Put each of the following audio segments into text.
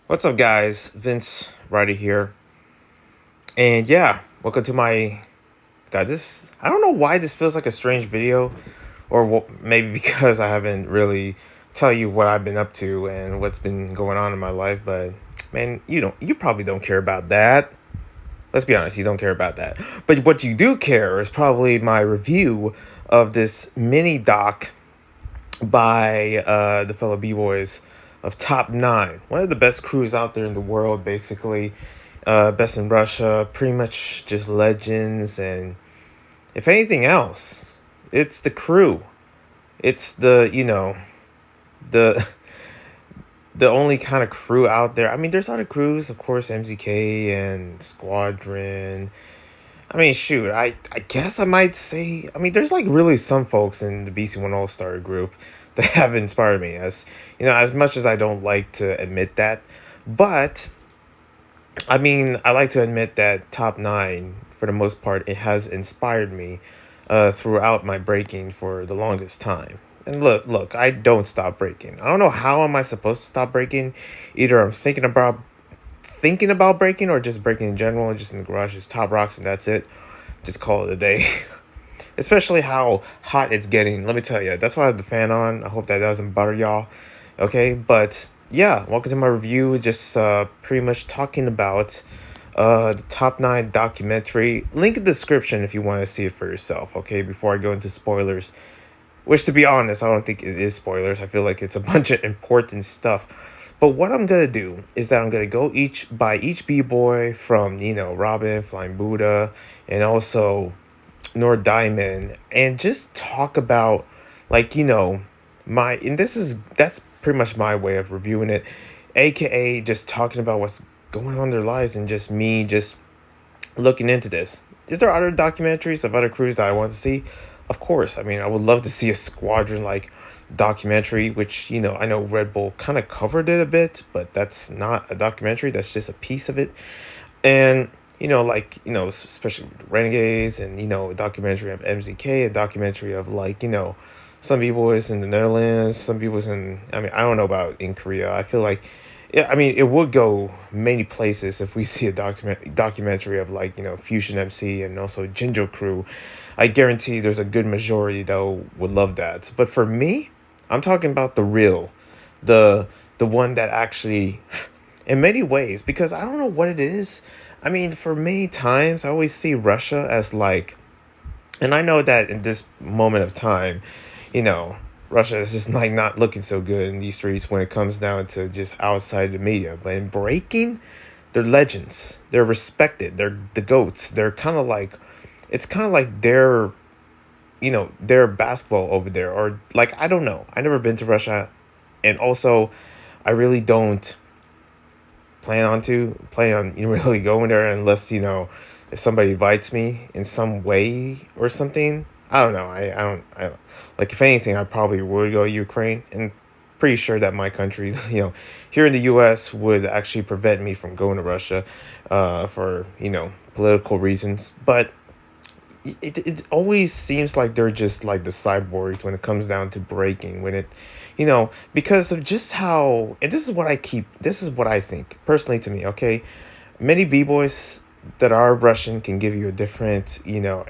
What's up, guys? Vince Ryder here, and yeah, welcome to my God. This I don't know why this feels like a strange video, or maybe because I haven't really tell you what I've been up to and what's been going on in my life. But man, you probably don't care about that. Let's be honest, you don't care about that. But what you do care is probably my review of this mini doc by the fellow b-boys of Top 9, one of the best crews out there in the world, basically. Best in Russia, pretty much just legends. And if anything else, it's the crew. It's the the only kind of crew out there. I mean, there's other crews, of course, MZK and Squadron. I mean, shoot, I guess I might say, I mean, there's like really some folks in the BC1 All Star group that have inspired me, as much as I don't like to admit that. But I mean, I like to admit that Top 9, for the most part, it has inspired me throughout my breaking for the longest time. And look, I don't stop breaking. I don't know how am I supposed to stop breaking. Either I'm thinking about breaking, or just breaking in general, just in the garage, just top rocks and that's it. Just call it a day. Especially how hot it's getting. Let me tell you, that's why I have the fan on. I hope that doesn't butter y'all. Okay, but yeah, welcome to my review. Just pretty much talking about the Top 9 documentary. Link in the description if you want to see it for yourself. Okay, before I go into spoilers, which, to be honest, I don't think it is spoilers. I feel like it's a bunch of important stuff. But what I'm gonna do is that I'm gonna go each b-boy from Robin, Flying Buddha, and also Nord Diamond, and just talk about, like, my and that's pretty much my way of reviewing it, aka just talking about what's going on in their lives, and just me just looking into this. Is there other documentaries of other crews that I want to see? Of course. I mean, I would love to see a Squadron like documentary, which I know Red Bull kind of covered it a bit, but that's not a documentary. That's just a piece of it. And like especially Renegades, and a documentary of MZK, a documentary of, like, some people is in the Netherlands, some people's in. I mean, I don't know about in Korea. I feel like, yeah, I mean, it would go many places if we see a documentary of, like, Fusion MC and also Jinjo Crew. I guarantee there's a good majority that would love that. But for me, I'm talking about the real, the one that actually, in many ways, because I don't know what it is. I mean, for many times, I always see Russia as like, and I know that in this moment of time, you know, Russia is just like not looking so good in these streets when it comes down to just outside the media. But in breaking, they're legends. They're respected. They're the goats. They're kind of like, it's kind of like their basketball over there, or like, I don't know. I never been to Russia, and also I really don't plan on really going there unless if somebody invites me in some way or something. I don't know. I like, if anything, I probably would go Ukraine, and pretty sure that my country, here in the U.S., would actually prevent me from going to Russia, for political reasons. But it always seems like they're just like the cyborgs when it comes down to breaking, when it because of just how, and this is what I think personally, to me. Okay, many b-boys that are Russian can give you a different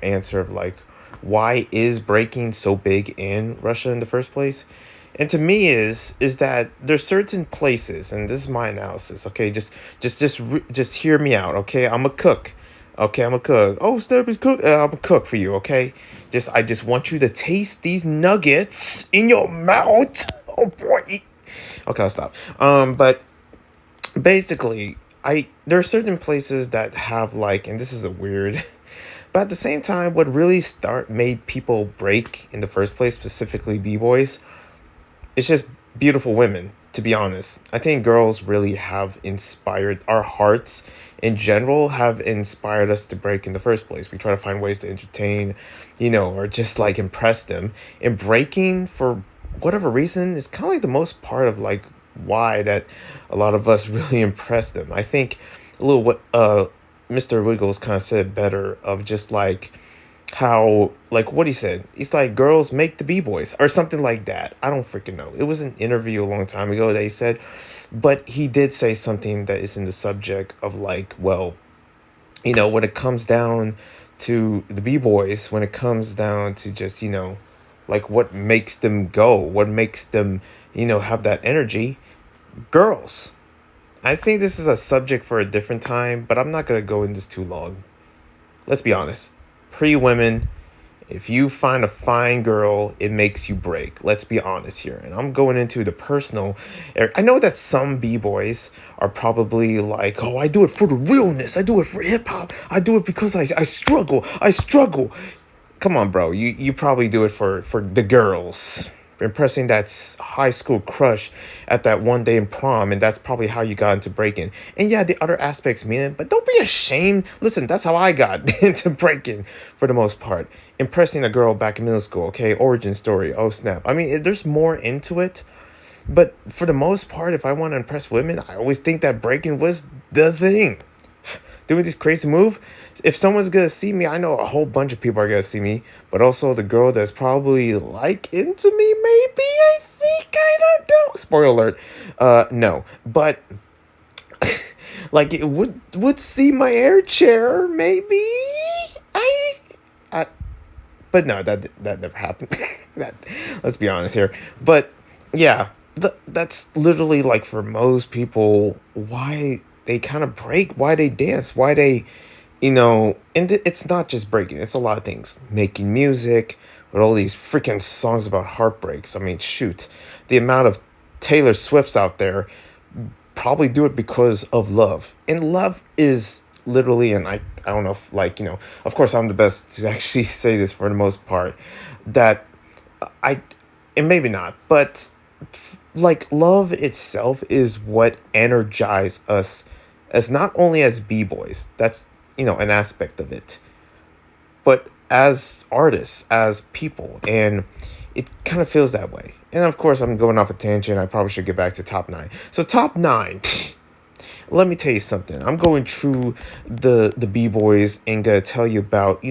answer of, like, why is breaking so big in Russia in the first place. And to me is that there's certain places, and this is my analysis. Okay, just hear me out. Okay, I'm a cook. Okay, I'm a cook. Oh, Snap is cook. I'm a cook for you. Okay, I just want you to taste these nuggets in your mouth. Oh boy. Okay, I'll stop. But basically, I there are certain places that have, like, and this is a weird, but at the same time, what really start made people break in the first place, specifically b-boys, it's just beautiful women. To be honest, I think girls really have inspired our hearts in general, have inspired us to break in the first place. We try to find ways to entertain, or just like impress them. And breaking, for whatever reason, is kind of like the most part of, like, why that a lot of us really impress them. I think a little what Mr. Wiggles kind of said better, of just like how, like, what he said. He's like, girls make the b-boys or something like that. I don't freaking know. It was an interview a long time ago that he said. But he did say something that is in the subject of like, well, when it comes down to the b-boys, when it comes down to just, like what makes them go, what makes them, have that energy, girls. I think this is a subject for a different time, but I'm not going to go in this too long. Let's be honest. Pre-women, if you find a fine girl, it makes you break. Let's be honest here. And I'm going into the personal. I know that some b-boys are probably like, oh, I do it for the realness. I do it for hip-hop. I do it because I struggle. I struggle. Come on, bro. You probably do it for the girls. Impressing that high school crush at that one day in prom, and that's probably how you got into breaking. And yeah, the other aspects mean it, but don't be ashamed. Listen, that's how I got into breaking for the most part. Impressing a girl back in middle school, okay? Origin story, oh snap. I mean, there's more into it, but for the most part, if I want to impress women, I always think that breaking was the thing. Doing this crazy move, if someone's gonna see me, I know a whole bunch of people are gonna see me, but also the girl that's probably like into me, maybe, I think, I don't know. Spoiler alert. No. But like it would see my air chair, maybe. I, I but no, that never happened. that Let's be honest here. But yeah, that's literally like for most people why they kind of break, why they dance, why they, and it's not just breaking, it's a lot of things. Making music with all these freaking songs about heartbreaks. I mean, shoot, the amount of Taylor Swifts out there probably do it because of love. And love is literally, and I don't know if, like, of course I'm the best to actually say this for the most part, that I, and maybe not, but like love itself is what energizes us as not only as b-boys, that's, an aspect of it, but as artists, as people, and it kind of feels that way. And of course, I'm going off a tangent. I probably should get back to top nine. So top nine, let me tell you something. I'm going through the b-boys and gonna tell you about,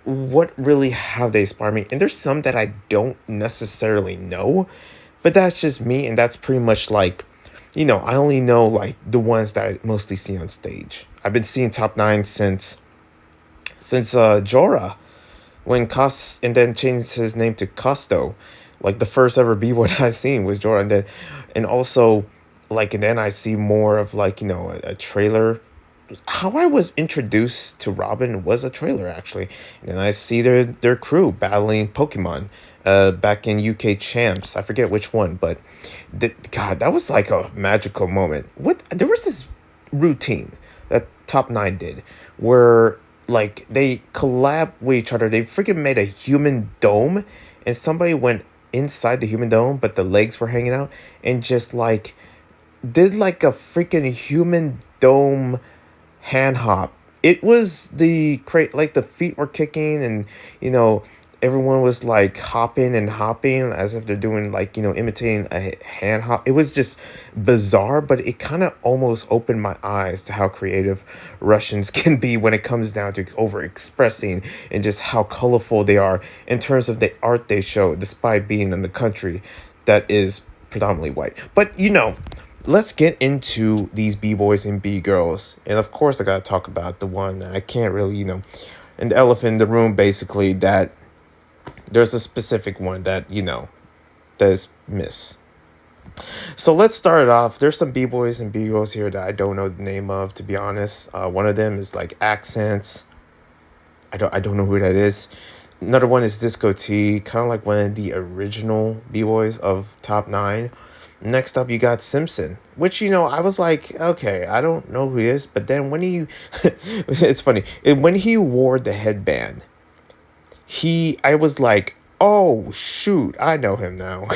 what really have they inspired me. And there's some that I don't necessarily know, but that's just me, and that's pretty much like, I only know like the ones that I mostly see on stage. I've been seeing top nine since Jorah, when Cos and then changed his name to Costo. Like the first ever b-boy that I seen was Jorah, and also like, and then I see more of like, a trailer. How I was introduced to Robin was a trailer, actually. And then I see their crew battling Pokemon back in UK Champs. I forget which one, but God, that was like a magical moment. There was this routine that Top 9 did where like they collab with each other. They freaking made a human dome, and somebody went inside the human dome, but the legs were hanging out, and just like did like a freaking human dome hand hop. It was like the feet were kicking, and everyone was like hopping and hopping as if they're doing like, imitating a hand hop. It was just bizarre, but it kind of almost opened my eyes to how creative Russians can be when it comes down to over expressing and just how colorful they are in terms of the art they show, despite being in the country that is predominantly white. But let's get into these b-boys and b-girls. And of course, I got to talk about the one that I can't really, and the elephant in the room, basically, that there's a specific one that, that is miss. So let's start it off. There's some b-boys and b-girls here that I don't know the name of, to be honest. One of them is like Accents. I don't know who that is. Another one is Disco T, kind of like one of the original b-boys of Top 9. Next up, you got Simpson, which, I was like, okay, I don't know who he is. But then when it's funny, when he wore the headband, I was like, oh, shoot, I know him now.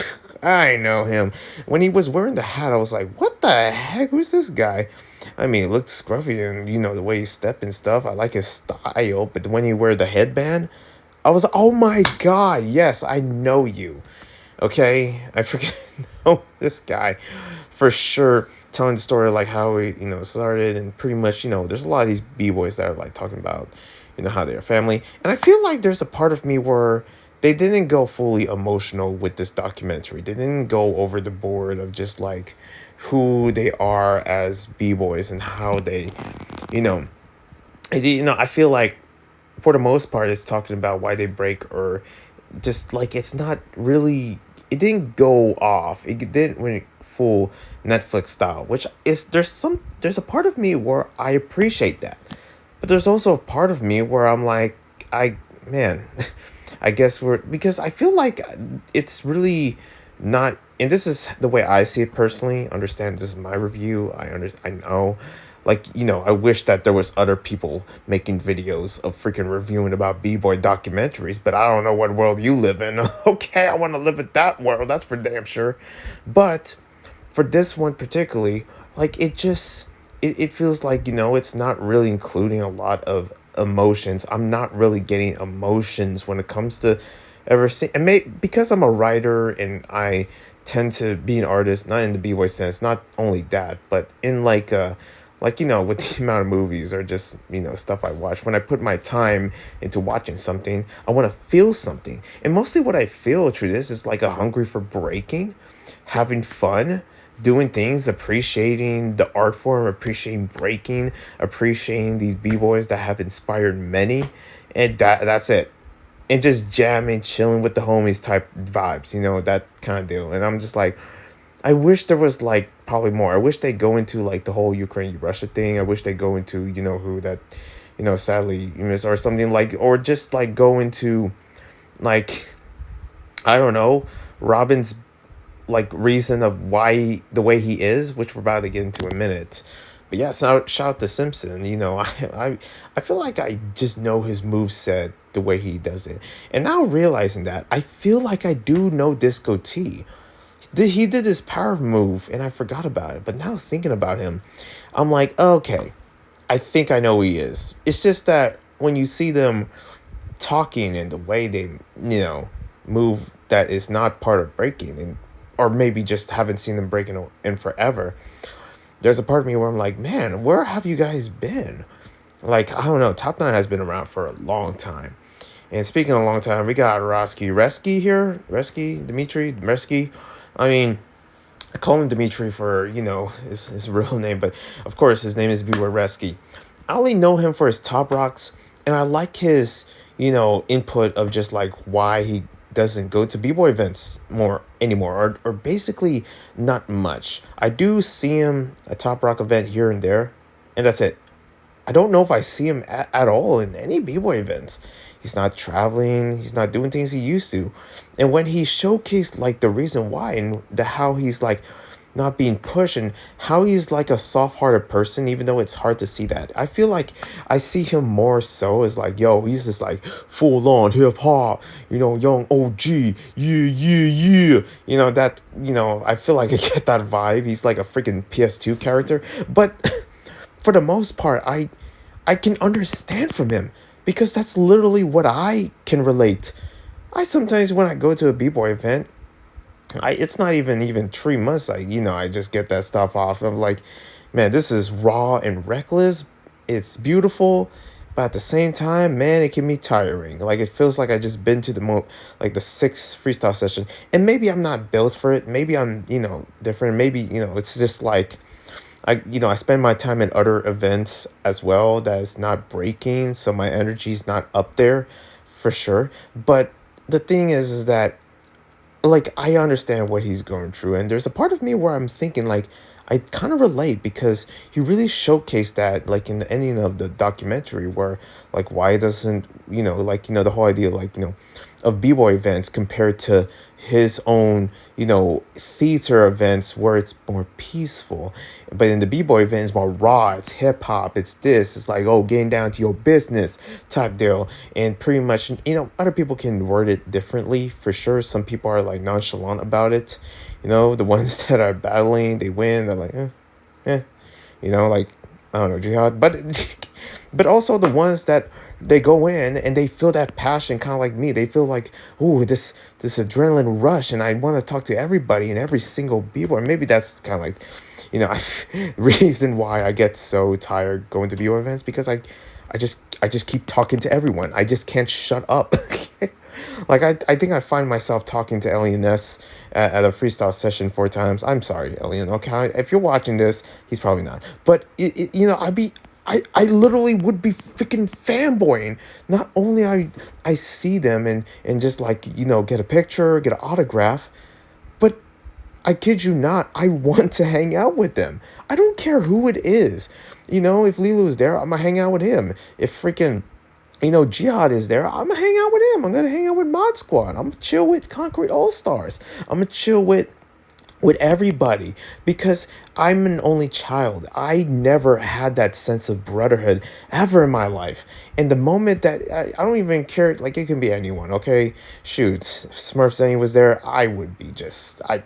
I know him. When he was wearing the hat, I was like, what the heck? Who's this guy? I mean, it looked scruffy, and, the way he stepped and stuff. I like his style. But when he wore the headband, I was like, oh my God, yes, I know you. Okay, I forget this guy for sure, telling the story like how he started, and pretty much there's a lot of these b-boys that are like talking about how they're family, and I feel like there's a part of me where they didn't go fully emotional with this documentary. They didn't go over the board of just like who they are as b-boys and how they, you know, I feel like for the most part it's talking about why they break, or just like it's not really, it didn't go off, it didn't went full Netflix style, which is, there's a part of me where I appreciate that, but there's also a part of me where I'm like, I man, I guess we're, because I feel like it's really not, and this is the way I see it personally. Understand, this is my review. I know, like, I wish that there was other people making videos of freaking reviewing about b-boy documentaries, but I don't know what world you live in. Okay, I want to live in that world. That's for damn sure. But for this one particularly, like, it feels like, it's not really including a lot of emotions. I'm not really getting emotions when it comes to ever see, and because I'm a writer and I tend to be an artist, not in the b-boy sense, not only that, but in like, with the amount of movies or just, stuff I watch, when I put my time into watching something, I want to feel something. And mostly what I feel through this is like a hungry for breaking, having fun, doing things, appreciating the art form, appreciating breaking, appreciating these b-boys that have inspired many. And that's it. And just jamming, chilling with the homies type vibes, that kind of deal. And I'm just like, I wish there was like probably more. I wish they go into like the whole Ukraine Russia thing. I wish they go into, who that, sadly you miss, or something like, or just like go into like, I don't know, Robin's like reason of why the way he is, which we're about to get into in a minute. But yeah, so shout out to Simpson. I feel like I just know his move set the way he does it. And now realizing that, I feel like I do know Disco T. He did this power move and I forgot about it. But now thinking about him, I'm like, okay, I think I know who he is. It's just that when you see them talking and the way they, move, that is not part of breaking, and or maybe just haven't seen them breaking in forever. There's a part of me where I'm like, man, where have you guys been? Like, I don't know. Top 9 has been around for a long time. And speaking of a long time, we got Resky here. Dmitry Resky. I mean, I call him Dmitry for, his real name, but of course his name is B-Boy Resky. I only know him for his Top Rocks, and I like his, input of just like why he doesn't go to b-boy events more anymore, or basically not much. I do see him at Top Rock event here and there, and that's it. I don't know if I see him at all in any b-boy events. He's not traveling. He's not doing things he used to. And when he showcased like the reason why, and the how he's like not being pushed, and how he's like a soft-hearted person, even though it's hard to see that. I feel like I see him more so as like, yo, he's just like full-on hip-hop, young OG, yeah, yeah, yeah. I feel like I get that vibe. He's like a freaking PS2 character. But for the most part, I can understand from him, because that's literally what I can relate. I sometimes, when I go to a b-boy event, it's not even 3 months. Like, I just get that stuff off. I'm like, man, this is raw and reckless. It's beautiful, but at the same time, man, it can be tiring. Like, it feels like I just been to like the sixth freestyle session, and maybe I'm not built for it. Maybe I'm, different. Maybe, it's just like, I spend my time in other events as well that is not breaking, so my energy's not up there for sure. But the thing is that, like, I understand what he's going through, and there's a part of me where I'm thinking like, I kind of relate, because he really showcased that like in the ending of the documentary, where like, why doesn't, like, the whole idea, like, of b-boy events compared to his own, theater events where it's more peaceful. But in the b-boy event, it's more raw, it's hip-hop, it's like, oh, getting down to your business type deal. And pretty much, other people can word it differently for sure. Some people are like nonchalant about it, the ones that are battling, they win, they're like, eh, like, I don't know, jihad. But also the ones that they go in and they feel that passion, kind of like me. They feel like, ooh, this adrenaline rush, and I want to talk to everybody and every single b-boy. Maybe that's kind of like, reason why I get so tired going to b-boy events, because I just keep talking to everyone. I just can't shut up. Like I think I find myself talking to Alien S at a freestyle session 4 times. I'm sorry, Alien. Okay, if you're watching this, he's probably not. But I literally would be freaking fanboying. Not only I see them and just like get a picture, get an autograph, but I kid you not, I want to hang out with them. I don't care who it is. If Lilu's there, I'm gonna hang out with him. If freaking Jihad is there, I'm gonna hang out with him. I'm gonna hang out with Mod Squad. I'm gonna chill with Concrete All Stars. I'm gonna chill with everybody because I'm an only child. I never had that sense of brotherhood ever in my life. And the moment that I don't even care, like it can be anyone, okay? Shoot, if Smurf Zane was there, I would be just, I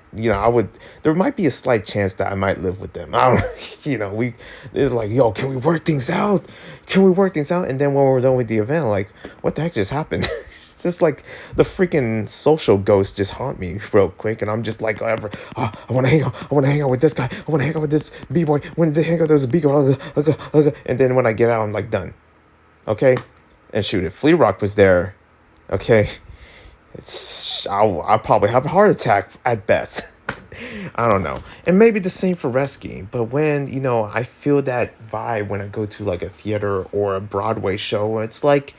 would, there might be a slight chance that I might live with them. I don't, it's like, yo, can we work things out? Can we work things out? And then when we're done with the event, like, what the heck just happened? It's just like the freaking social ghost just haunt me real quick, and I'm just like, I want to hang out. I want to hang out with this guy. I want to hang out with this b boy. When they hang out, there's a b girl. And then when I get out, I'm like done. Okay, and shoot, if Flea Rock was there, okay, I'll probably have a heart attack at best. I don't know. And maybe the same for Rescue. But when, I feel that vibe when I go to like a theater or a Broadway show, it's like,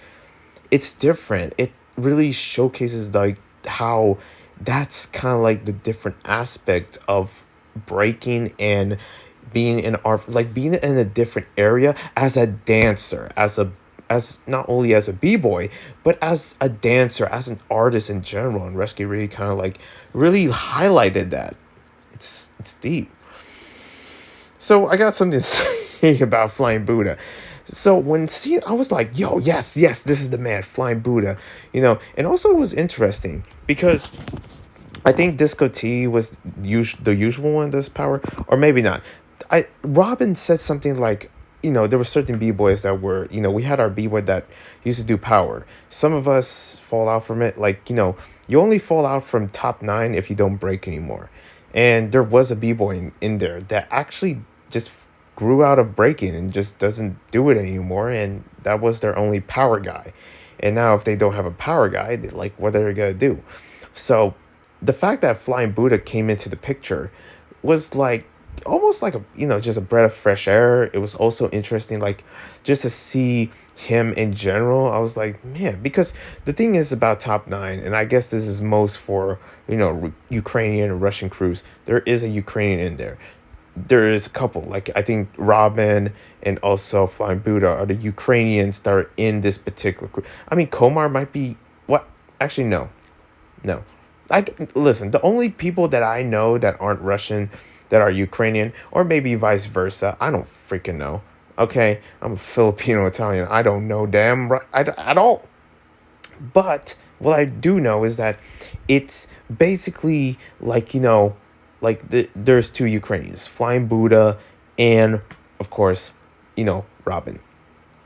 it's different. It really showcases like how that's kind of like the different aspect of breaking and being in art, like being in a different area as a dancer, as not only as a b-boy but as a dancer, as an artist in general. And Rescue really kind of like really highlighted that. It's deep. So I got something to say about Flying Buddha. So when seeing, I was like, yo, yes, this is the man, Flying Buddha. And also it was interesting because I think Disco T was the usual one that's power, or maybe not. Robin said something like, there were certain b-boys that were, we had our b-boy that used to do power. Some of us fall out from it, like, you only fall out from top 9 if you don't break anymore. And there was a b-boy in there that actually just grew out of breaking and just doesn't do it anymore, and that was their only power guy. And now if they don't have a power guy, like, what are they gonna do? So the fact that Flying Buddha came into the picture was like almost like just a breath of fresh air. It was also interesting, like, just to see him in general. I was like, man, because the thing is about top 9, and I guess this is most for Ukrainian and Russian crews, there is a Ukrainian in there. There is a couple, like I think Robin and also Flying Buddha are the Ukrainians that are in this particular crew. I mean, Komar might be, what? Actually, no. Listen, the only people that I know that aren't Russian that are Ukrainian, or maybe vice versa, I don't freaking know. Okay, I'm a Filipino Italian. I don't know damn right at all. But what I do know is that it's basically like, there's 2 Ukrainians, Flying Buddha and, of course, Robin.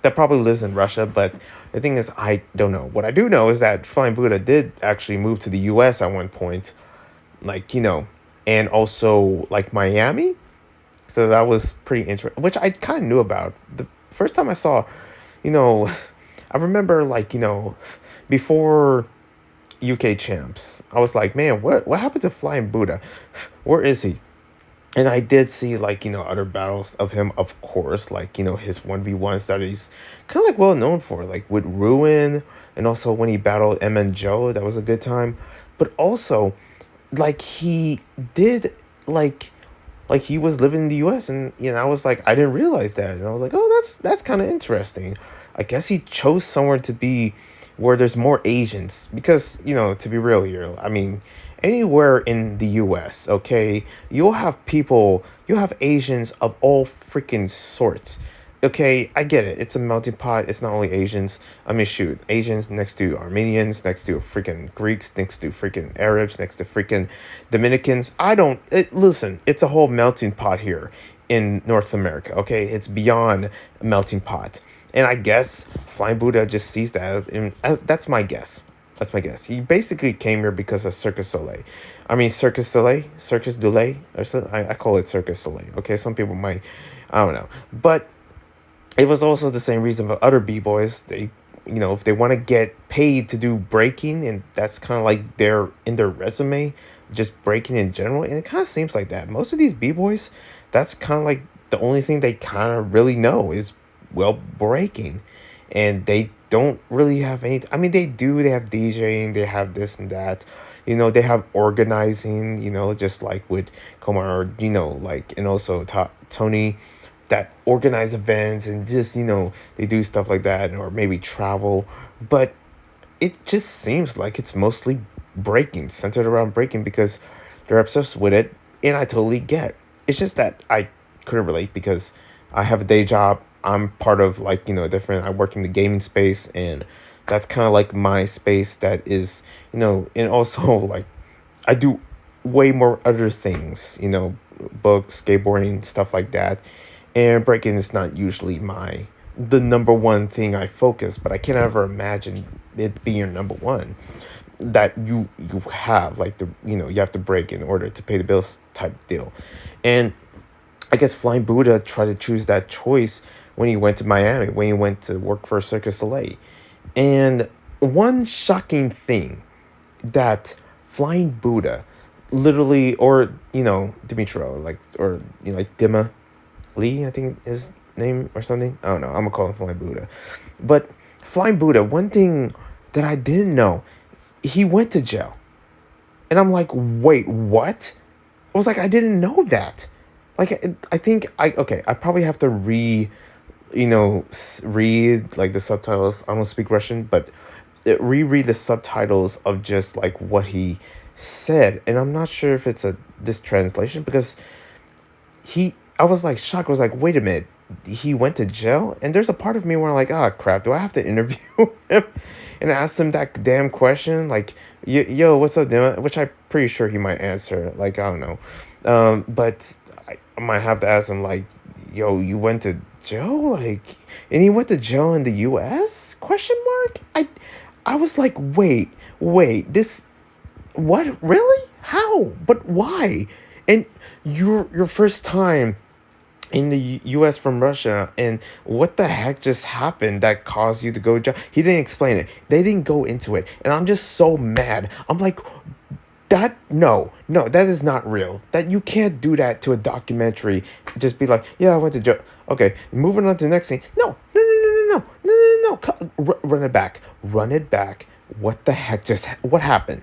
That probably lives in Russia, but the thing is, I don't know. What I do know is that Flying Buddha did actually move to the US at one point, like, and also like Miami. So that was pretty interesting, which I kind of knew about. The first time I saw, I remember like, before UK champs, I was like, man, what happened to Flying Buddha? Where is he? And I did see like, other battles of him, of course, like, his 1v1s that he's kind of like well known for, like with Ruin, and also when he battled MN Joe, that was a good time. But also, like, he did like he was living in the US, and I was like, I didn't realize that. And I was like, oh, that's kind of interesting. I guess he chose somewhere to be where there's more Asians because, to be real here, I mean, anywhere in the US, okay, you'll have Asians of all freaking sorts. Okay, I get it. It's a melting pot. It's not only Asians. I mean, shoot, Asians next to Armenians, next to freaking Greeks, next to freaking Arabs, next to freaking Dominicans. Listen, it's a whole melting pot here in North America, okay? It's beyond a melting pot. And I guess Flying Buddha just sees that that's my guess. That's my guess. He basically came here because of Circus Soleil. I mean, Circus Soleil, Circus du Soleil, or so, I call it Circus Soleil. Okay, some people might, I don't know. But it was also the same reason for other b-boys. They if they want to get paid to do breaking, and that's kind of like their in their resume, just breaking in general. And it kind of seems like that most of these b-boys, that's kind of like the only thing they kind of really know is, well, breaking. And they don't really have any, I mean, they have DJing, they have this and that, they have organizing, just like with Komar, or like, and also Tony, that organize events, and just they do stuff like that, or maybe travel. But it just seems like it's mostly breaking, centered around breaking, because they're obsessed with it. And I totally get. It's just that I couldn't relate because I have a day job. I'm part of, like, different, I work in the gaming space, and that's kind of like my space that is, and also like I do way more other things, books, skateboarding, stuff like that. And breaking is not usually the number one thing I focus, but I can't ever imagine it being your number one. That you have, like, you have to break in order to pay the bills type deal. And I guess Flying Buddha tried to choose that choice when he went to Miami, when he went to work for Circus Soleil. And one shocking thing, that Flying Buddha literally, or Dimitro, like, or like Dima Lee, I think his name or something. I don't know. I'm gonna call him Flying Buddha. But Flying Buddha, one thing that I didn't know, he went to jail. And I'm like, wait, what? I was like, I didn't know that. Like, I think I probably have to read like the subtitles. I don't speak Russian, but reread the subtitles of just like what he said. And I'm not sure if it's this translation, because I was like shocked. I was like, wait a minute, he went to jail? And there's a part of me where I'm like, ah, crap, do I have to interview him and ask him that damn question? Like, yo, what's up, Dylan? Which I'm pretty sure he might answer. Like, I don't know. But I might have to ask him, like, yo, you went to jail? Like, and he went to jail in the US? Question mark? I was like, wait, this, what, really? How? But why? And your first time in the US from Russia, and what the heck just happened that caused you to go to jail? He didn't explain it. They didn't go into it. And I'm just so mad. I'm like, that, no, that is not real. That you can't do that to a documentary. Just be like, yeah, I went to jail. Okay, moving on to the next thing. No. Run it back. Run it back. What the heck what happened?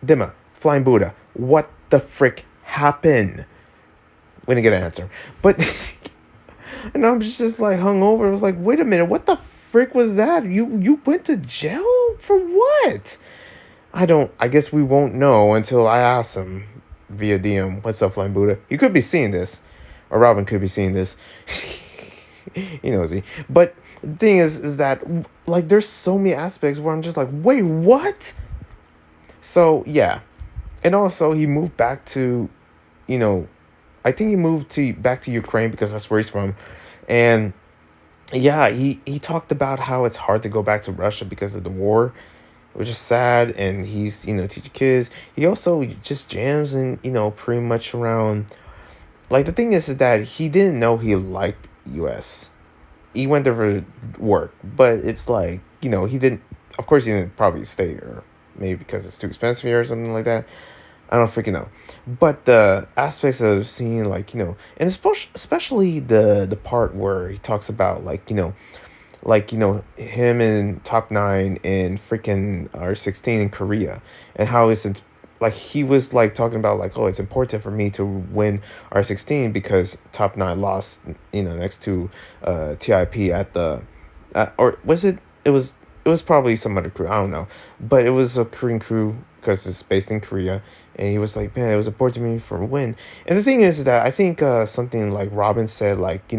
Dima, Flying Buddha, what the frick happened? We didn't get an answer. But, and I'm just like hung over. I was like, wait a minute, what the frick was that? You went to jail? For what? I guess we won't know until I ask him via DM. What's up, Flying Buddha? You could be seeing this. Or Robin could be seeing this. He knows me. But the thing is that, like, there's so many aspects where I'm just like, wait, what? So, yeah. And also, he moved back to, I think he moved back to Ukraine because that's where he's from. And, yeah, he talked about how it's hard to go back to Russia because of the war, which is sad. And he's, teaching kids. He also just jams and, pretty much around. Like, the thing is that he didn't know he liked US. He went there for work, but it's like, he didn't, of course he didn't probably stay there. Maybe because it's too expensive here or something like that. I don't freaking know. But the aspects of seeing, like, and especially the part where he talks about, like, him and Top 9 and freaking R16 in Korea, and how it's like he was like talking about, like, oh, it's important for me to win R16 because Top 9 lost, next to TIP at the or was it was probably some other crew, I don't know, but it was a Korean crew because it's based in Korea. And he was like, man, it was important to me for a win. And the thing is that I think something like Robin said, like,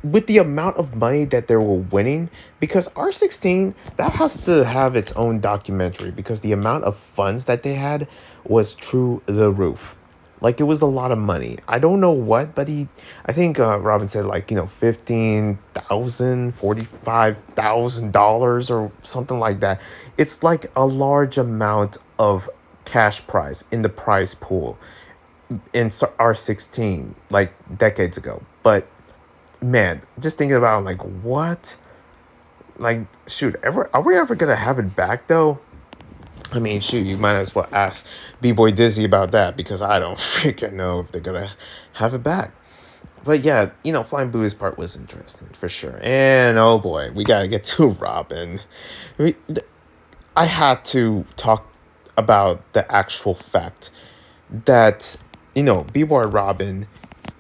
with the amount of money that they were winning, because R16, that has to have its own documentary, because the amount of funds that they had was through the roof. Like, it was a lot of money. I don't know what, but I think Robin said, like, $15,000, $45,000 or something like that. It's like a large amount of cash prize in the prize pool in R16, like, decades ago. But man, just thinking about, like, what like, shoot, ever are we ever gonna have it back though? I mean, shoot, you might as well ask B-Boy Dizzy about that because I don't freaking know if they're gonna have it back. But yeah, Flying Boo's part was interesting for sure. And oh boy, we gotta get to Robin. We, I had to talk about the actual fact that, B-Boy Robin,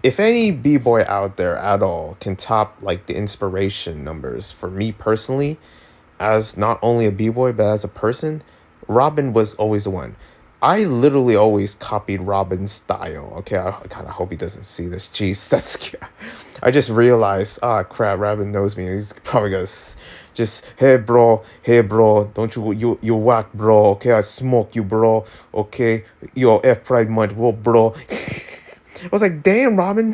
if any B-Boy out there at all can top like the inspiration numbers for me personally, as not only a b-boy but as a person, Robin was always the one. I literally always copied Robin's style. Okay, I kind of hope he doesn't see this. Jeez, that's. I just realized, crap, Robin knows me. He's probably gonna just, hey bro, don't you whack, bro. Okay, I smoke you, bro. Okay, yo, F Pride Month, whoa, bro. I was like, damn, Robin,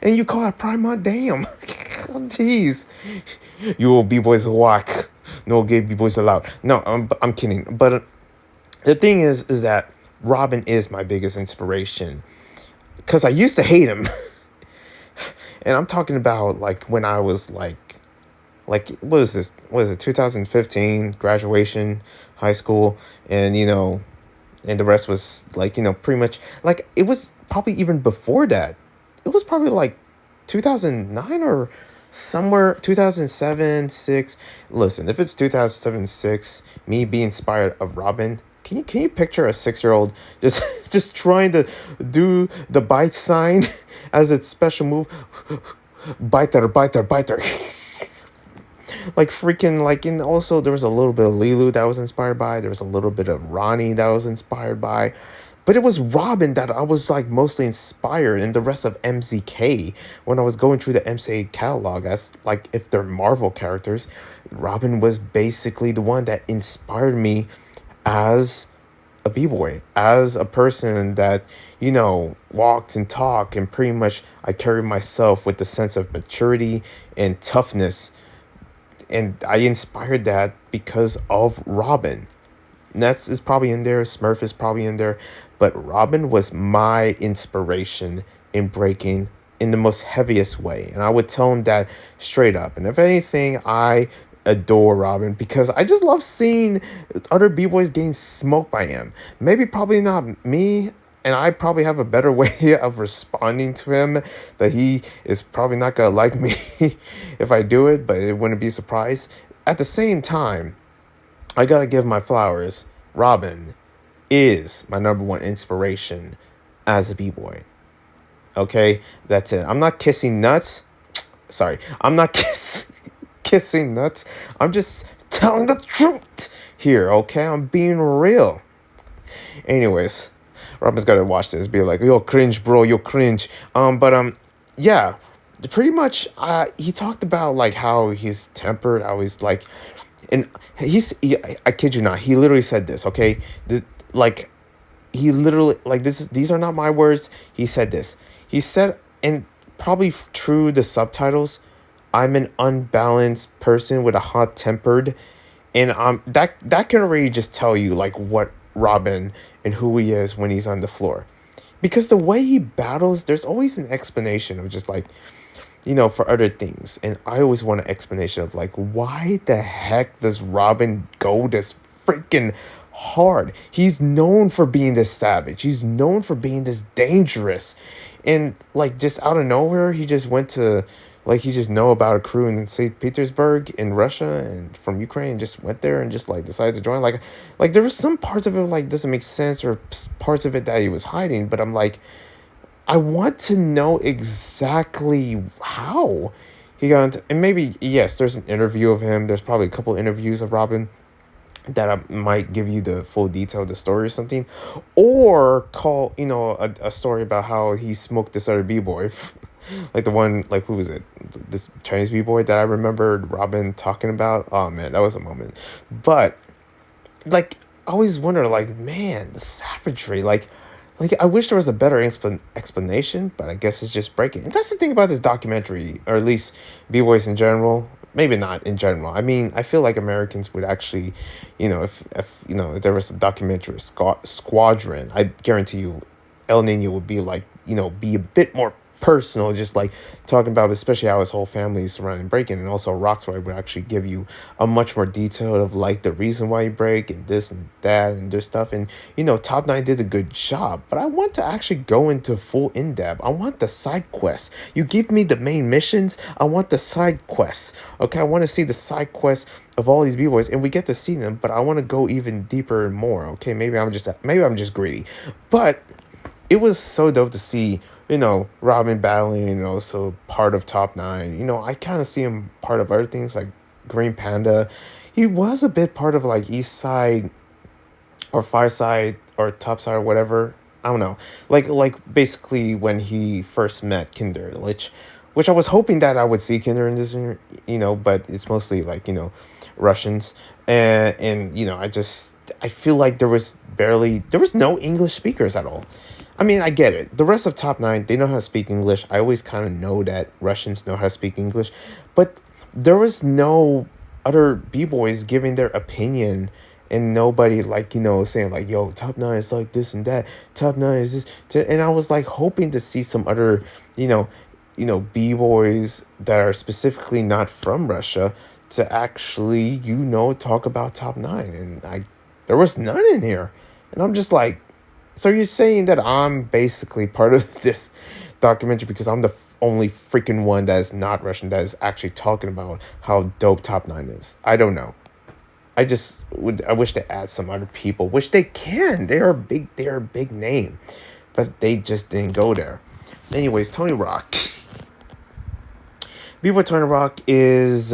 and you call that Pride Month, damn. Jeez, you b-boys whack. No gay b-boys allowed. No, I'm kidding. But the thing is that Robin is my biggest inspiration because I used to hate him, and I'm talking about like when I was like what was this? What is it? 2015 graduation, high school, and and the rest was like pretty much like it was probably even before that. It was probably like 2009 or somewhere 2007 6. Listen, if it's 2007 6, me being inspired of Robin, can you picture a 6-year-old just trying to do the bite sign as its special move? Biter. Like freaking like, and also there was a little bit of Lilu that was inspired by, there was a little bit of Ronnie that was inspired by, but it was Robin that I was like mostly inspired, and the rest of MZK when I was going through the MZK catalog as like if they're Marvel characters. Robin was basically the one that inspired me as a b-boy, as a person that walked and talked, and pretty much I carried myself with the sense of maturity and toughness, and I inspired that because of Robin. Ness is probably in there, Smurf is probably in there, but Robin was my inspiration in breaking in the most heaviest way. And I would tell him that straight up. And if anything, I adore Robin because I just love seeing other b-boys getting smoked by him. Maybe probably not me, and I probably have a better way of responding to him that he is probably not gonna like me if I do it, but it wouldn't be a surprise. At the same time, I gotta give my flowers. Robin is my number one inspiration as a b-boy. Okay, that's it. I'm not kissing nuts. Sorry, I'm not kissing nuts. I'm just telling the truth here. Okay, I'm being real. Anyways, Robin's gotta watch this. Be like, yo, cringe, bro. Yo, cringe. Yeah. Pretty much. He talked about like how he's tempered. How he's like, and I kid you not. He literally said this. Okay, like, he literally like this. These are not my words. He said this. He said, and probably through the subtitles, I'm an unbalanced person with a hot tempered, and that can already just tell you like what Robin and who he is when he's on the floor, because the way he battles, there's always an explanation of just like, for other things, and I always want an explanation of like why the heck does Robin go this freaking hard? He's known for being this savage. He's known for being this dangerous, and like just out of nowhere, he just went to like he just know about a crew in St. Petersburg in Russia and from Ukraine, and just went there and just like decided to join. Like there was some parts of it like doesn't make sense, or parts of it that he was hiding. But I'm like, I want to know exactly how he got into. And maybe yes, there's an interview of him. There's probably a couple interviews of Robin that I might give you the full detail of the story or something, or call a story about how he smoked this other b-boy. Like the one, like who was it? This Chinese b-boy that I remembered Robin talking about. Oh man, that was a moment. But like I always wonder, like, man, the savagery, like I wish there was a better explanation, but I guess it's just breaking. And that's the thing about this documentary, or at least b-boys in general. Maybe not in general. I mean, I feel like Americans would actually, if there was a documentary Squadron, I guarantee you, El Nino would be like, be a bit more personal, just like talking about especially how his whole family is surrounding breaking, and also Rocksroy would actually give you a much more detail of like the reason why you break and this and that and this stuff. And Top Nine did a good job, but I want to actually go into full in depth. I want the side quests. You give me the main missions, I want the side quests. Okay, I want to see the side quests of all these b-boys, and we get to see them, but I want to go even deeper and more. Okay, maybe I'm just greedy, but it was so dope to see, Robin battling, and also part of Top Nine. I kind of see him part of other things like Green Panda. He was a bit part of like East Side or Far Side or Top Side or whatever. I don't know. Like basically when he first met Kinder, which I was hoping that I would see Kinder in this, but it's mostly like, Russians. And I feel like there was no English speakers at all. I mean, I get it. The rest of Top Nine, they know how to speak English. I always kind of know that Russians know how to speak English, but there was no other b-boys giving their opinion, and nobody like saying like, "Yo, Top Nine is like this and that. Top Nine is this." And I was like hoping to see some other, you know, b-boys that are specifically not from Russia to actually talk about Top Nine, and there was none in here, and I'm just like, so you're saying that I'm basically part of this documentary because I'm the only freaking one that is not Russian that is actually talking about how dope Top Nine is? I don't know. I wish they add some other people, which they can. They're a big name, but they just didn't go there. Anyways, Tony Rock. B-Boy Tony Rock is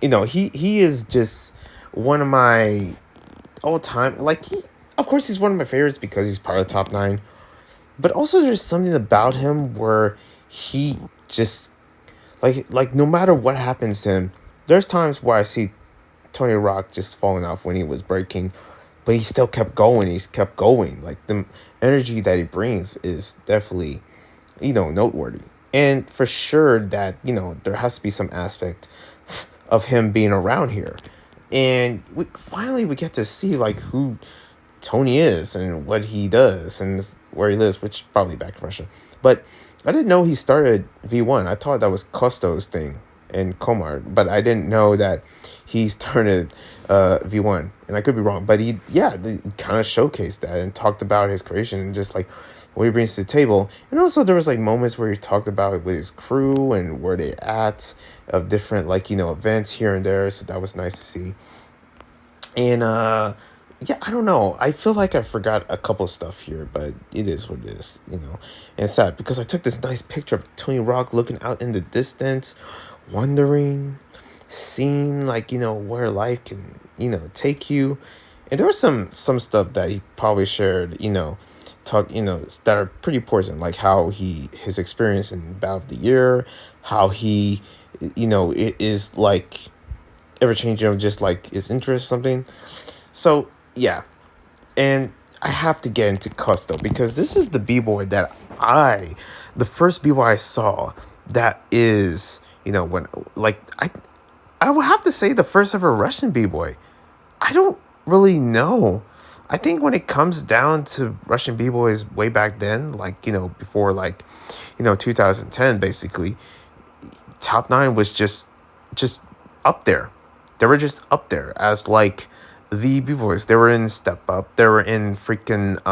he is just one of my all time, like, he, of course he's one of my favorites because he's part of Top Nine, but also there's something about him where he just like no matter what happens to him, there's times where I see Tony Rock just falling off when he was breaking, but he still kept going. He's kept going. Like, the energy that he brings is definitely, noteworthy. And for sure that, there has to be some aspect of him being around here. And we get to see like who Tony is and what he does and where he lives, which is probably back in Russia. But I didn't know he started V1. I thought that was Kosto's thing and Komar, but I didn't know that he started V1. And I could be wrong, but he kind of showcased that and talked about his creation and just like what he brings to the table. And also there was like moments where he talked about it with his crew and where they at of different like, events here and there. So that was nice to see. And I don't know. I feel like I forgot a couple stuff here, but it is what it is. And it's sad because I took this nice picture of Tony Rock looking out in the distance, wondering, seeing like, where life can, take you. And there was some stuff that he probably shared, that are pretty important, like how his experience in Battle of the Year, how he, it is like ever changing of just like his interest or something. So yeah, and I have to get into Custo because this is the b-boy the first b-boy I saw that is, when like I would have to say the first ever Russian b-boy. I don't really know. I think when it comes down to Russian b-boys way back then, like, before like, 2010 basically, Top Nine was just up there. They were just up there as like the b-boys. They were in Step Up. They were in freaking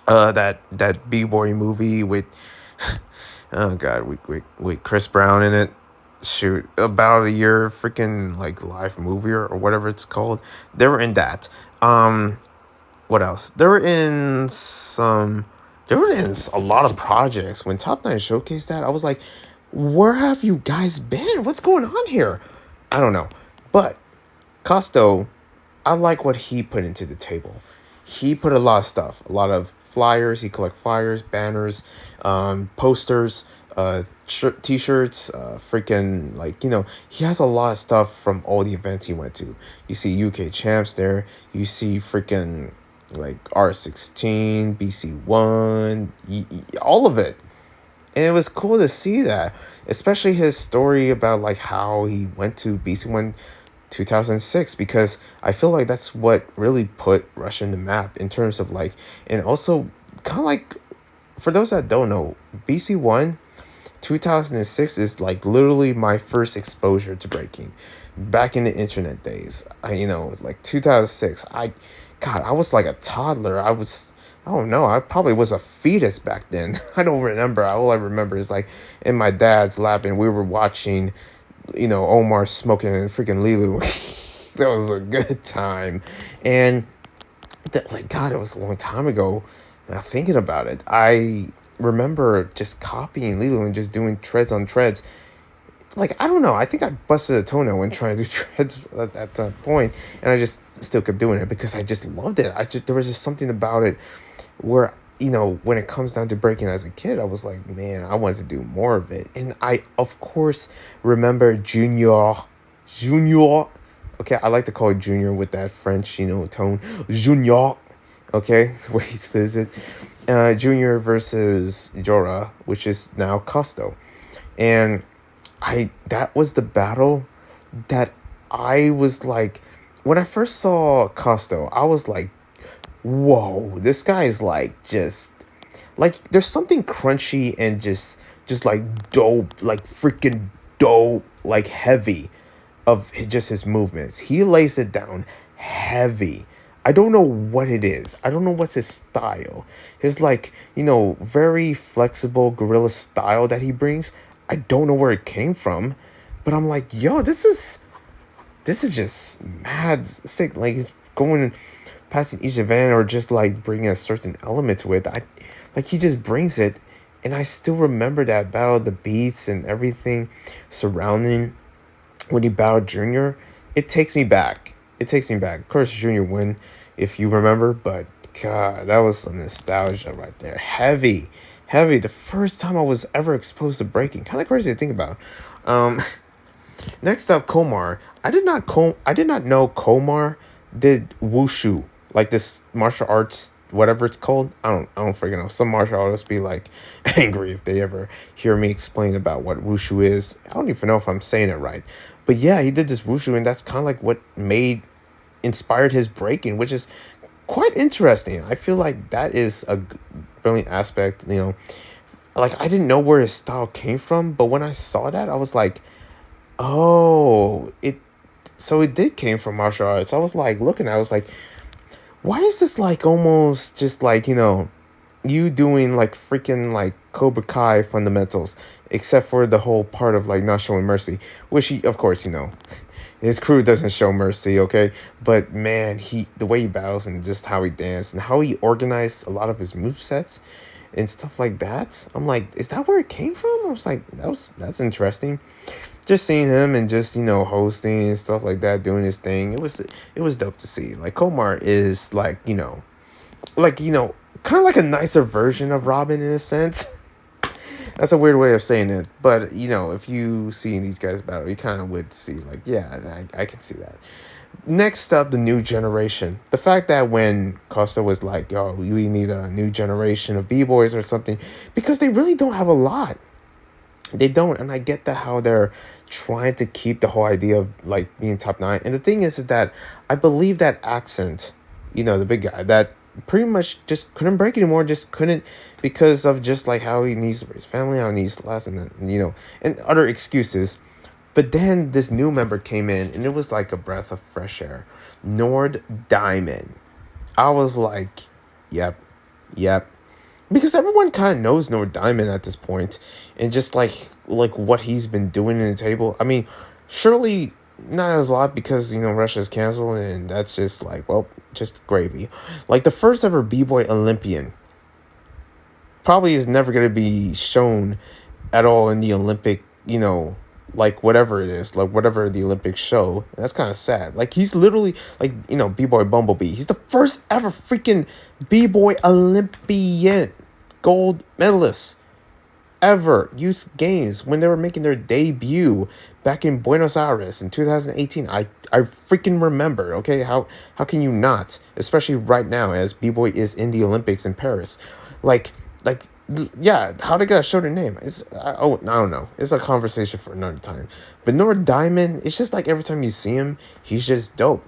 that b-boy movie with oh god, with Chris Brown in it. Shoot, about a year freaking like live movie or whatever it's called. They were in that. What else? They were in a lot of projects. When Top Nine showcased that, I was like, where have you guys been? What's going on here? I don't know. But Costo, I like what he put into the table. He put a lot of stuff, a lot of flyers. He collect flyers, banners, posters, t-shirts, freaking like, he has a lot of stuff from all the events he went to. You see UK champs there. You see freaking like R16, BC1, all of it. And it was cool to see that, especially his story about like how he went to BC1 2006, because I feel like that's what really put Russia in the map in terms of like, and also kind of like for those that don't know, BC1 2006 is like literally my first exposure to breaking. Back in the internet days, like 2006. God, I was like a toddler. I don't know. I probably was a fetus back then. I don't remember. All I remember is like in my dad's lap, and we were watching, Omar smoking and freaking Lilu. That was a good time, and that, like, God, it was a long time ago. Now thinking about it, I remember just copying Lilo and just doing treads on treads. Like, I don't know. I think I busted a toenail when trying to do treads at that point, and I just still kept doing it because I just loved it. There was just something about it where, when it comes down to breaking as a kid, I was like, man, I wanted to do more of it. And I, of course, remember Junior. Okay, I like to call it Junior with that French, tone. Junior. Okay, the way he says it. Junior versus Jorah, which is now Costo. And that was the battle that I was like, when I first saw Costo, I was like, whoa, this guy is like just like there's something crunchy and just like dope, like freaking dope, like heavy of just his movements. He lays it down heavy. I don't know what it is. I don't know what's his style. His like, very flexible guerrilla style that he brings. I don't know where it came from, but I'm like, yo, this is just mad sick. Like he's going passing each event or just like bringing a certain element to it. Like he just brings it, and I still remember that battle, the beats and everything surrounding when he battled Junior. It takes me back. It takes me back. Of course, Junior win, if you remember, but God, that was some nostalgia right there. Heavy, heavy. The first time I was ever exposed to breaking. Kind of crazy to think about. Um, Next up, Komar. I did not know Komar did wushu, like this martial arts, whatever it's called. I don't freaking know. Some martial artists be like angry if they ever hear me explain about what wushu is. I don't even know if I'm saying it right, but yeah, he did this wushu, and that's kind of like what inspired his breaking, which is quite interesting. I feel like that is a brilliant aspect. Like I didn't know where his style came from, but when I saw that, I was like, oh, it did came from martial arts. I was like looking, I was like, why is this like almost just like, you doing like freaking like Cobra Kai fundamentals, except for the whole part of like not showing mercy, which he, of course, his crew doesn't show mercy, okay? But man, the way he battles and just how he danced and how he organized a lot of his move sets and stuff like that. I'm like, is that where it came from? I was like, that's interesting. Just seeing him and just hosting and stuff like that, doing his thing. It was dope to see. Like Komar is like kind of like a nicer version of Robin in a sense. That's a weird way of saying it, but if you see these guys battle, you kind of would see like, yeah, I can see that. Next up, the new generation. The fact that when Costa was like, yo, we need a new generation of b-boys or something, because they really don't have a lot. They don't, and I get that how they're trying to keep the whole idea of like being top 9. And the thing is that I believe that Accent, the big guy, that pretty much just couldn't break anymore, just couldn't, because of just like how he needs to raise family, how he needs to last, and and other excuses. But then this new member came in, and it was like a breath of fresh air. Nord Diamond. I was like, yep, yep, because everyone kind of knows Nord Diamond at this point, and just like what he's been doing in the table. I mean, surely not as a lot because Russia's canceled, and that's just like, well, just gravy. Like the first ever b-boy Olympian probably is never going to be shown at all in the Olympic, like whatever it is, like whatever the Olympics show. That's kind of sad. Like he's literally like, b-boy Bumblebee. He's the first ever freaking b-boy Olympian gold medalist ever. Youth Games, when they were making their debut back in Buenos Aires in 2018. I freaking remember. Okay, how can you not? Especially right now, as b-boy is in the Olympics in Paris. Like yeah, how they gotta show their name? I don't know. It's a conversation for another time. But Nord Diamond, it's just like every time you see him, he's just dope.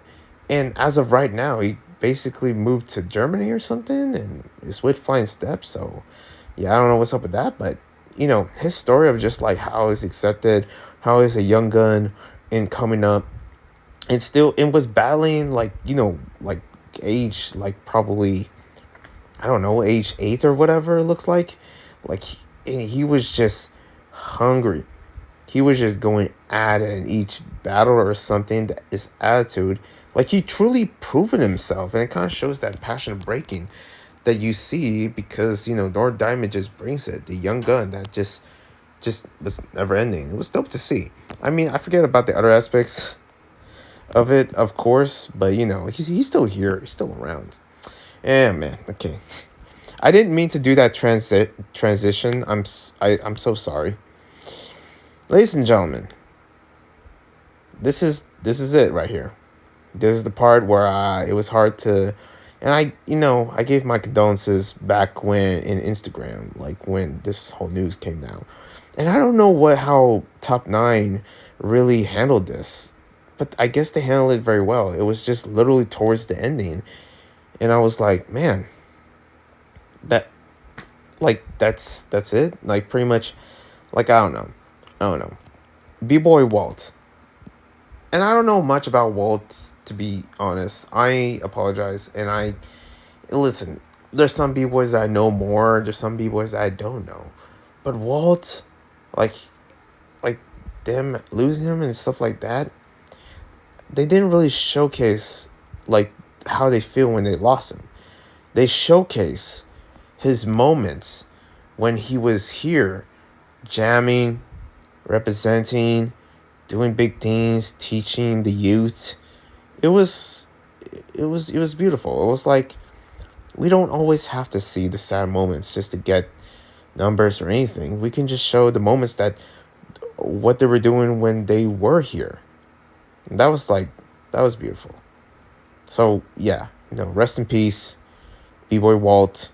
And as of right now, he basically moved to Germany or something, and is with Flying Steps. So yeah, I don't know what's up with that, but his story of just like how he's accepted, how he's a young gun and coming up and still and was battling like like age like probably I don't know age 8 or whatever it looks like and he was just hungry. He was just going at it in each battle or something. That his attitude, like he truly proven himself, and it kind of shows that passion of breaking that you see because Lord Diamond just brings it. The young gun that just was never ending. It was dope to see. I mean, I forget about the other aspects of it, of course, but he's still here. He's still around. Yeah, man. Okay, I didn't mean to do that transition. I'm so sorry, ladies and gentlemen. This is it right here. This is the part where it was hard to, and I gave my condolences back when in Instagram, like when this whole news came down, and I don't know how Top Nine really handled this, but I guess they handled it very well. It was just literally towards the ending, and I was like, man, that that's it, like pretty much, like I don't know, B Boy Walt. And I don't know much about Walt, to be honest. I apologize. And listen, there's some B boys that I know more. There's some B boys that I don't know. But Walt, like, like them losing him and stuff like that, they didn't really showcase like how they feel when they lost him. They showcase his moments when he was here, jamming, representing, doing big things, teaching the youth. It was it was beautiful. It was like we don't always have to see the sad moments just to get numbers or anything. We can just show the moments that what they were doing when they were here. And that was beautiful. So yeah, rest in peace, B Boy Walt,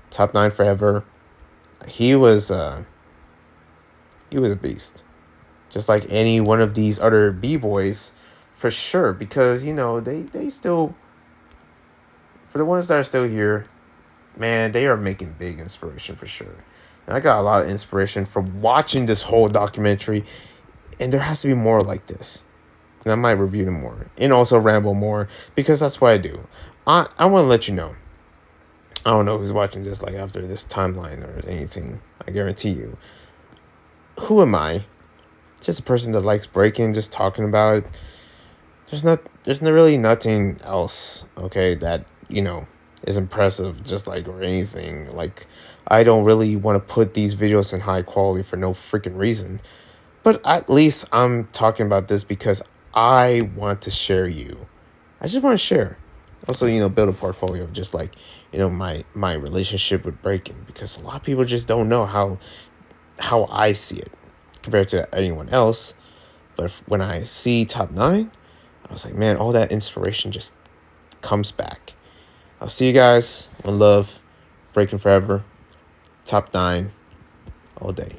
Top Nine forever. He was he was a beast. Just like any one of these other B boys, for sure. Because they still, for the ones that are still here, man, they are making big inspiration for sure. And I got a lot of inspiration from watching this whole documentary, and there has to be more like this. And I might review them more and also ramble more because that's what I do. I want to let you know. I don't know who's watching this like after this timeline or anything. I guarantee you. Who am I? Just a person that likes breaking, just talking about it. There's not really nothing else, okay, that, is impressive, just like, or anything. Like, I don't really want to put these videos in high quality for no freaking reason. But at least I'm talking about this because I want to share you. I just want to share. Also, build a portfolio of just like, my relationship with breaking because a lot of people just don't know how I see it compared to anyone else. But when I see Top Nine, I was like, man, all that inspiration just comes back. I'll see you guys. One love. Breaking forever. Top Nine all day.